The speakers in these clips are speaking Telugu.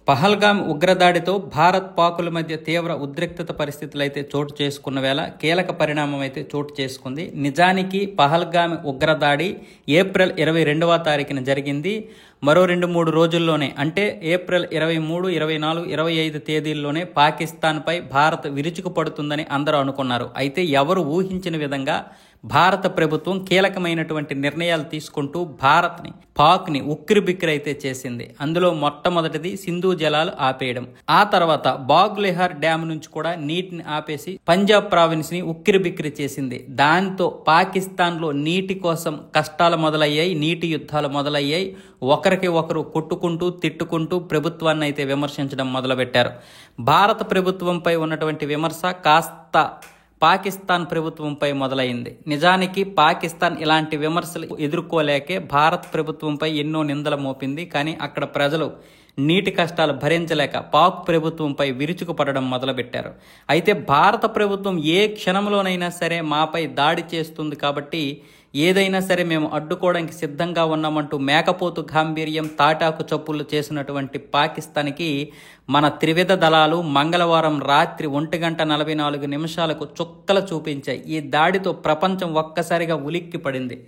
పహల్గామ్ ఉగ్రదాడితో భారత్ పాకుల మధ్య తీవ్ర ఉద్రిక్తత పరిస్థితులు అయితే చోటు చేసుకున్న వేళ కీలక పరిణామం అయితే చోటు చేసుకుంది. నిజానికి పహల్గామ్ ఉగ్రదాడి ఏప్రిల్ 22వ తారీఖున జరిగింది. మరో 2-3 రోజుల్లోనే అంటే ఏప్రిల్ 23, 24, 25 తేదీల్లోనే పాకిస్తాన్పై భారత్ విరుచుకుపడుతుందని అందరూ అనుకున్నారు. అయితే ఎవరు ఊహించిన విధంగా భారత ప్రభుత్వం కీలకమైనటువంటి నిర్ణయాలు తీసుకుంటూ పాక్ని ఉక్కిరిబిక్కిరి అయితే చేసింది. అందులో మొట్టమొదటిది సింధు జలాలు ఆపేయడం. ఆ తర్వాత బాగ్లిహార్ డ్యామ్ నుంచి కూడా నీటిని ఆపేసి పంజాబ్ ప్రావిన్స్ ని ఉక్కిరిబిక్కిరి చేసింది. దాంతో పాకిస్తాన్లో నీటి కోసం కష్టాలు మొదలయ్యాయి, నీటి యుద్ధాలు మొదలయ్యాయి. ఒకరికి ఒకరు కొట్టుకుంటూ తిట్టుకుంటూ ప్రభుత్వాన్ని అయితే విమర్శించడం మొదలుపెట్టారు. భారత ప్రభుత్వంపై ఉన్నటువంటి విమర్శ కాస్త పాకిస్తాన్ ప్రభుత్వంపై మొదలైంది. నిజానికి పాకిస్తాన్ ఇలాంటి విమర్శలు ఎదుర్కోలేకే భారత ప్రభుత్వంపై ఎన్నో నిందలు మోపింది. కానీ అక్కడ ప్రజలు నీటి కష్టాలు భరించలేక పాక్ ప్రభుత్వంపై విరుచుకుపడడం మొదలుపెట్టారు. అయితే భారత ప్రభుత్వం ఏ క్షణంలోనైనా సరే మాపై దాడి చేస్తుంది కాబట్టి ఏదైనా సరే మేము అడ్డుకోవడానికి సిద్ధంగా ఉన్నామంటూ మేకపోతు గాంభీర్యం, తాటాకు చప్పులు చేసినటువంటి పాకిస్తాన్కి మన త్రివిధ దళాలు మంగళవారం రాత్రి 1:44 చుక్కలు చూపించాయి. ఈ దాడితో ప్రపంచం ఒక్కసారిగా ఉలిక్కి పడింది.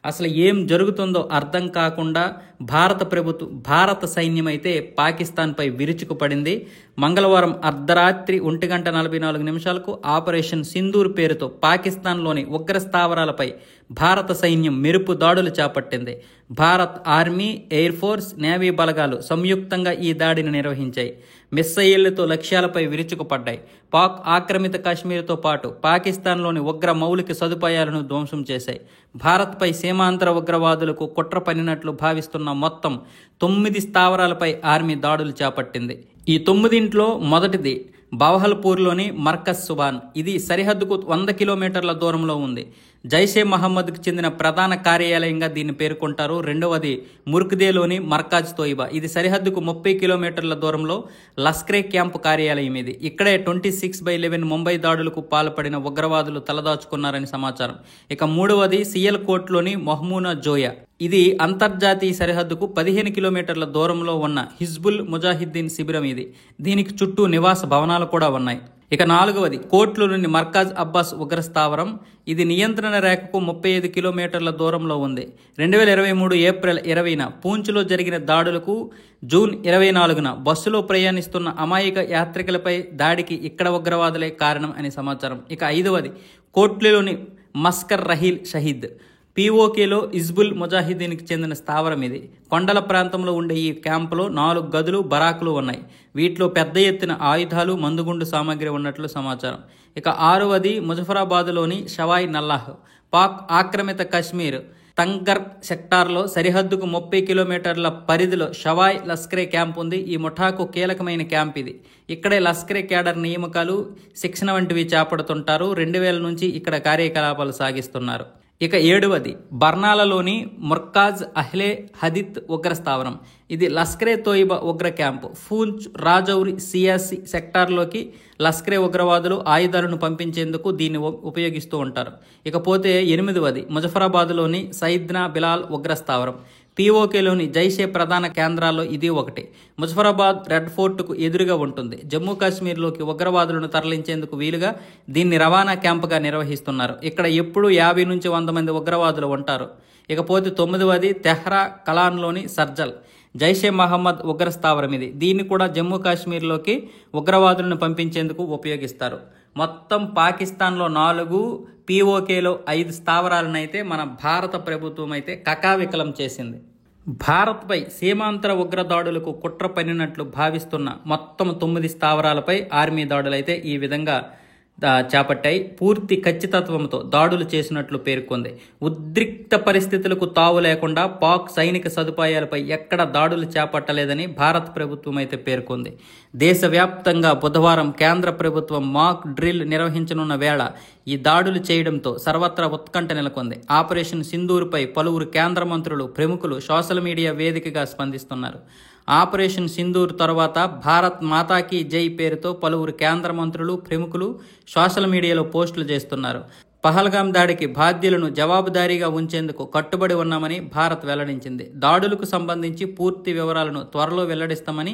అసలు ఏం జరుగుతుందో అర్థం కాకుండా భారత సైన్యం అయితే పాకిస్తాన్పై విరుచుకుపడింది. మంగళవారం అర్ధరాత్రి 1:44 ఆపరేషన్ సింధూర్ పేరుతో పాకిస్తాన్లోని ఉగ్ర స్థావరాలపై భారత సైన్యం మెరుపు దాడులు చేపట్టింది. Bharat army, air force, navy బలగాలు సంయుక్తంగా ఈ దాడిని నిర్వహించాయి. మిస్సైళ్లతో లక్ష్యాలపై విరుచుకుపడ్డాయి. పాక్ ఆక్రమిత కాశ్మీర్తో పాటు పాకిస్తాన్లోని ఉగ్ర మౌలిక సదుపాయాలను ధ్వంసం చేశాయి. భారత్పై సీమాంతర ఉగ్రవాదులకు కుట్ర పన్నినట్లు భావిస్తున్న మొత్తం 9 స్థావరాలపై ఆర్మీ దాడులు చేపట్టింది. ఈ 9 మొదటిది బవహల్పూర్లోని మర్కజ్ సుబాన్. ఇది సరిహద్దుకు 100 కిలోమీటర్ల దూరంలో ఉంది. జైషే మహమ్మద్కు చెందిన ప్రధాన కార్యాలయంగా దీన్ని పేర్కొంటారు. రెండవది ముర్క్దేలోని మర్కాజ్ తోయిబా. ఇది సరిహద్దుకు 30 కిలోమీటర్ల దూరంలో లష్కరే క్యాంపు కార్యాలయం. ఇది ఇక్కడే 26/11 ముంబై దాడులకు పాల్పడిన ఉగ్రవాదులు తలదాచుకున్నారని సమాచారం. ఇక మూడవది సియల్కోట్లోని మహ్మూనా జోయా. ఇది అంతర్జాతీయ సరిహద్దుకు 15 కిలోమీటర్ల దూరంలో ఉన్న హిజ్బుల్ ముజాహిద్దీన్ శిబిరం. ఇది దీనికి చుట్టూ నివాస భవనాలు కూడా ఉన్నాయి. ఇక నాలుగవది కోట్లోని మర్కాజ్ అబ్బాస్ ఉగ్రస్థావరం. ఇది నియంత్రణ రేఖకు 35 కిలోమీటర్ల దూరంలో ఉంది. 2023 ఏప్రిల్ 20న పూంచ్లో జరిగిన దాడులకు జూన్ 24న బస్సులో ప్రయాణిస్తున్న అమాయక యాత్రికులపై దాడికి ఇక్కడ ఉగ్రవాదులే కారణం అని సమాచారం. ఇక ఐదవది కోట్లీలోని మస్కర్ రహీల్ షహీద్. పీఓకేలో హిజ్బుల్ ముజాహిద్దీన్కి చెందిన స్థావరం ఇది. కొండల ప్రాంతంలో ఉండే ఈ క్యాంపులో 4 గదులు, బరాకులు ఉన్నాయి. వీటిలో పెద్ద ఎత్తున ఆయుధాలు, మందుగుండు సామాగ్రి ఉన్నట్లు సమాచారం. ఇక ఆరవది ముజఫరాబాద్లోని షవాయ్ నల్లాహ్. పాక్ ఆక్రమిత కశ్మీర్ తంగర్ సెక్టార్లో సరిహద్దుకు 30 కిలోమీటర్ల పరిధిలో షవాయ్ లష్కరే క్యాంప్ ఉంది. ఈ ముఠాకు కీలకమైన క్యాంప్ ఇది. ఇక్కడే లష్కరే క్యాడర్ నియామకాలు, శిక్షణ వంటివి చేపడుతుంటారు. 2000 నుంచి ఇక్కడ కార్యకలాపాలు సాగిస్తున్నారు. ఇక ఏడవది బర్నాలలోని ముర్కాజ్ అహ్లే హదీత్ ఉగ్రస్థావరం. ఇది లష్కరే తోయిబా ఉగ్ర క్యాంపు. పూంచ్, రాజౌరి, సియాసి సెక్టార్లోకి లష్కరే ఉగ్రవాదులు ఆయుధాలను పంపించేందుకు దీన్ని ఉపయోగిస్తూ ఉంటారు. ఇకపోతే ఎనిమిదవది ముజఫరాబాద్లోని సైద్నా బిలాల్ ఉగ్రస్థావరం. పీఓకేలోని జైషే ప్రధాన కేంద్రాల్లో ఇది ఒకటి. ముజఫరాబాద్ రెడ్ ఫోర్ట్కు ఎదురుగా ఉంటుంది. జమ్మూ కాశ్మీర్లోకి ఉగ్రవాదులను తరలించేందుకు వీలుగా దీన్ని రవాణా క్యాంపుగా నిర్వహిస్తున్నారు. ఇక్కడ ఎప్పుడూ 50 నుంచి 100 మంది ఉగ్రవాదులు ఉంటారు. ఇకపోతే 9వది తెహ్రా కలాన్లోని సర్జల్. జైషే మహమ్మద్ ఉగ్రస్థావరం ఇది. దీన్ని కూడా జమ్మూ కాశ్మీర్లోకి ఉగ్రవాదులను పంపించేందుకు ఉపయోగిస్తారు. మొత్తం పాకిస్తాన్లో 4, పీఓకేలో 5 స్థావరాలనైతే మన భారత ప్రభుత్వం అయితే కకావికలం చేసింది. భారత్పై సీమాంతర ఉగ్రదాడులకు కుట్ర పన్నినట్లు భావిస్తున్న మొత్తం 9 స్థావరాలపై ఆర్మీ దాడులైతే ఈ విధంగా చేపట్టాయి. పూర్తి ఖచ్చితత్వంతో దాడులు చేసినట్లు పేర్కొంది. ఉద్రిక్త పరిస్థితులకు తావు లేకుండా పాక్ సైనిక సదుపాయాలపై ఎక్కడ దాడులు చేపట్టలేదని భారత ప్రభుత్వం అయితే పేర్కొంది. దేశవ్యాప్తంగా బుధవారం కేంద్ర ప్రభుత్వం మాక్ డ్రిల్ నిర్వహించనున్న వేళ ఈ దాడులు చేయడంతో సర్వత్రా ఉత్కంఠ నెలకొంది. ఆపరేషన్ సింధూర్పై పలువురు కేంద్ర మంత్రులు, ప్రముఖులు సోషల్ మీడియా వేదికగా స్పందిస్తున్నారు. ఆపరేషన్ సింధూర్ తర్వాత భారత్ మాతాకి జై పేరుతో పలువురు కేంద్ర మంత్రులు, ప్రముఖులు సోషల్ మీడియాలో పోస్టులు చేస్తున్నారు. పహల్గాం దాడికి బాధ్యులను జవాబుదారీగా ఉంచేందుకు కట్టుబడి ఉన్నామని భారత్ వెల్లడించింది. దాడులకు సంబంధించి పూర్తి వివరాలను త్వరలో వెల్లడిస్తామని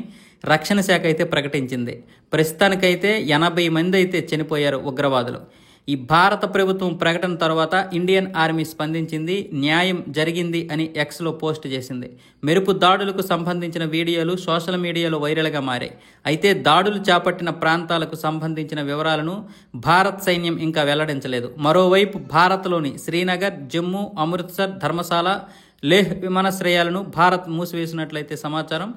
రక్షణ శాఖ అయితే ప్రకటించింది. ప్రస్తుతానికైతే 80 మంది అయితే చనిపోయారు ఉగ్రవాదులు. ఈ భారత ప్రభుత్వం ప్రకటన తర్వాత ఇండియన్ ఆర్మీ స్పందించింది. న్యాయం జరిగింది అని ఎక్స్లో పోస్ట్ చేసింది. మెరుపు దాడులకు సంబంధించిన వీడియోలు సోషల్ మీడియాలో వైరల్గా మారాయి. అయితే దాడులు చేపట్టిన ప్రాంతాలకు సంబంధించిన వివరాలను భారత్ సైన్యం ఇంకా వెల్లడించలేదు. మరోవైపు భారత్లోని శ్రీనగర్, జమ్మూ, అమృత్సర్, ధర్మశాల, లేహ్ విమానాశ్రయాలను భారత్ మూసివేసినట్లయితే సమాచారం.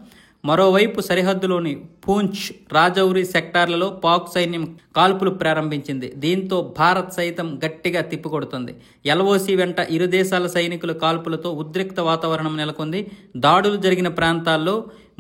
మరోవైపు సరిహద్దులోని పూంచ్, రాజౌరి సెక్టార్లలో పాక్ సైన్యం కాల్పులు ప్రారంభించింది. దీంతో భారత్ సైతం గట్టిగా తిప్పికొడుతుంది. ఎల్ఓసి వెంట ఇరు దేశాల సైనికుల కాల్పులతో ఉద్రిక్త వాతావరణం నెలకొంది. దాడులు జరిగిన ప్రాంతాల్లో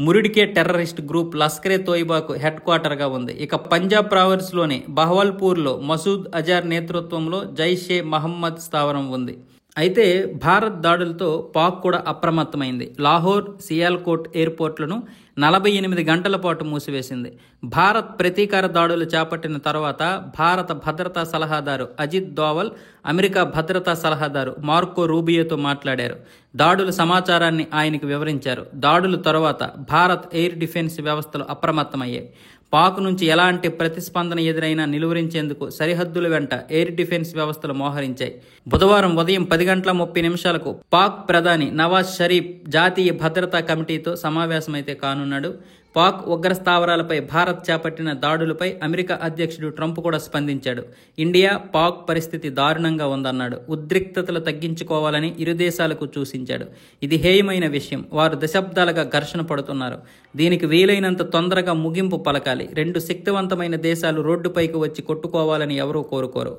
మురిడికే టెర్రరిస్ట్ గ్రూప్ లష్కరే తోయిబాకు హెడ్ క్వార్టర్గా ఉంది. ఇక పంజాబ్ ప్రావిన్స్లోని బహవల్పూర్లో మసూద్ అజార్ నేతృత్వంలో జైషే మహమ్మద్ స్థావరం ఉంది. అయితే భారత్ దాడులతో పాక్ కూడా అప్రమత్తమైంది. లాహోర్, సియాల్కోట్ ఎయిర్పోర్ట్లను 48 గంటల పాటు మూసివేసింది. భారత్ ప్రతీకార దాడులు చేపట్టిన తర్వాత భారత భద్రతా సలహాదారు అజిత్ దోవల్ అమెరికా భద్రతా సలహాదారు మార్కో రూబియోతో మాట్లాడారు. దాడుల సమాచారాన్ని ఆయనకు వివరించారు. దాడుల తర్వాత భారత్ ఎయిర్ డిఫెన్స్ వ్యవస్థలు అప్రమత్తమయ్యాయి. పాక్ నుంచి ఎలాంటి ప్రతిస్పందన ఎదురైనా నిలువరించేందుకు సరిహద్దుల వెంట ఎయిర్ డిఫెన్స్ వ్యవస్థలు మోహరించాయి. బుధవారం ఉదయం 10:30 పాక్ ప్రధాని నవాజ్ షరీఫ్ జాతీయ భద్రతా కమిటీతో సమావేశమైతే కానున్నాడు. పాక్ ఉగ్ర స్థావరాలపై భారత్ చేపట్టిన దాడులపై అమెరికా అధ్యక్షుడు ట్రంప్ కూడా స్పందించాడు. ఇండియా, పాక్ పరిస్థితి దారుణంగా ఉందన్నాడు. ఉద్రిక్తతలు తగ్గించుకోవాలని ఇరు దేశాలకు సూచించాడు. ఇది హేయమైన విషయం. వారు దశాబ్దాలుగా ఘర్షణ పడుతున్నారు. దీనికి వీలైనంత తొందరగా ముగింపు పలకాలి. రెండు శక్తివంతమైన దేశాలు రోడ్డుపైకి వచ్చి కొట్టుకోవాలని ఎవరూ కోరుకోరు.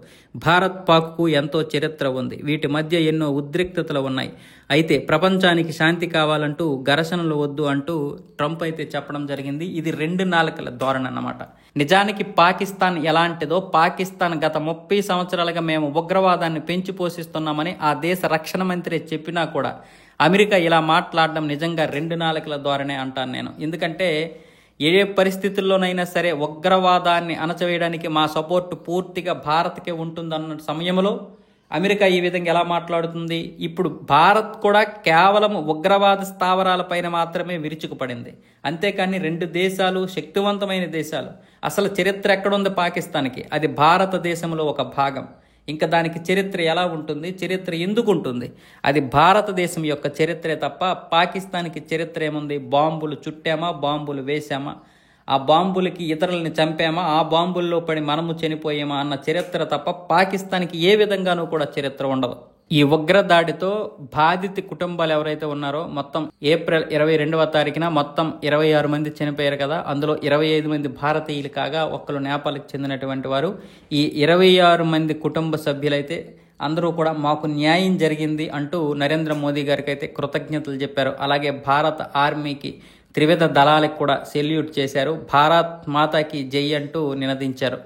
భారత్, పాక్కు ఎంతో చరిత్ర ఉంది. వీటి మధ్య ఎన్నో ఉద్రిక్తతలు ఉన్నాయి. అయితే ప్రపంచానికి శాంతి కావాలంటూ ఘర్షణలు వద్దు అంటూ ట్రంప్ అయితే చెప్పడం జరిగింది. ఇది 2 నాలుకల ధోరణి అన్నమాట. నిజానికి పాకిస్తాన్ ఎలాంటిదో, పాకిస్తాన్ గత 30 సంవత్సరాలుగా మేము ఉగ్రవాదాన్ని పెంచి పోషిస్తున్నామని ఆ దేశ రక్షణ మంత్రి చెప్పినా కూడా అమెరికా ఇలా మాట్లాడడం నిజంగా 2 నాలుకల ధోరణి అంటాను నేను. ఎందుకంటే ఏ పరిస్థితుల్లోనైనా సరే ఉగ్రవాదాన్ని అణచవేయడానికి మా సపోర్ట్ పూర్తిగా భారత్కే ఉంటుందన్న సమయంలో అమెరికా ఈ విధంగా ఎలా మాట్లాడుతుంది? ఇప్పుడు భారత్ కూడా కేవలం ఉగ్రవాద స్థావరాలపైన మాత్రమే విరుచుకుపడింది. అంతేకాని 2 దేశాలు శక్తివంతమైన దేశాలు. అసలు చరిత్ర ఎక్కడుంది పాకిస్తాన్కి? అది భారతదేశంలో ఒక భాగం. ఇంకా దానికి చరిత్ర ఎలా ఉంటుంది? చరిత్ర ఎందుకు ఉంటుంది? అది భారతదేశం యొక్క చరిత్రే తప్ప పాకిస్తాన్కి చరిత్ర ఏముంది? బాంబులు చుట్టామా, బాంబులు వేశామా, ఆ బాంబులకి ఇతరులని చంపామా, ఆ బాంబుల్లో పడి మనము చనిపోయామా అన్న చరిత్ర తప్ప పాకిస్తాన్కి ఏ విధంగానూ కూడా చరిత్ర ఉండదు. ఈ ఉగ్రదాడితో బాధిత కుటుంబాలు ఎవరైతే ఉన్నారో మొత్తం ఏప్రిల్ 22వ తారీఖున మొత్తం 26 మంది చనిపోయారు కదా. అందులో 25 మంది భారతీయులు కాగా ఒక్కరు నేపాల్కి చెందినటువంటి వారు. ఈ 26 మంది కుటుంబ సభ్యులైతే అందరూ కూడా మాకు న్యాయం జరిగింది అంటూ నరేంద్ర మోదీ గారికి అయితే కృతజ్ఞతలు చెప్పారు. అలాగే భారత ఆర్మీకి, త్రివిధ దళాలకు కూడా సెల్యూట్ చేశారు. భారత్ మాతాకి జై అంటూ నినదించారు.